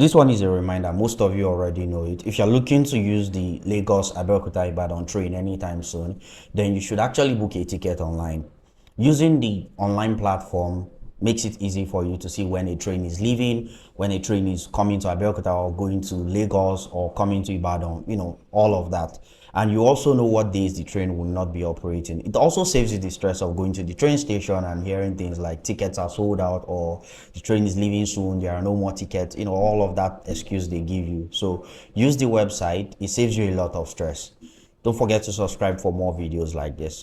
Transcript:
this one is a reminder. Most of you already know it. If you're looking to use the Lagos Abeokuta Ibadan train anytime soon, then you should actually book a ticket online. Using the online platform makes it easy for you to see when a train is leaving, when a train is coming to Abeokuta or going to Lagos or coming to Ibadan, all of that. And you also know what days the train will not be operating. It also saves you the stress of going to the train station and hearing things like tickets are sold out or the train is leaving soon, there are no more tickets, all of that excuse they give you. So use the website, it saves you a lot of stress. Don't forget to subscribe for more videos like this.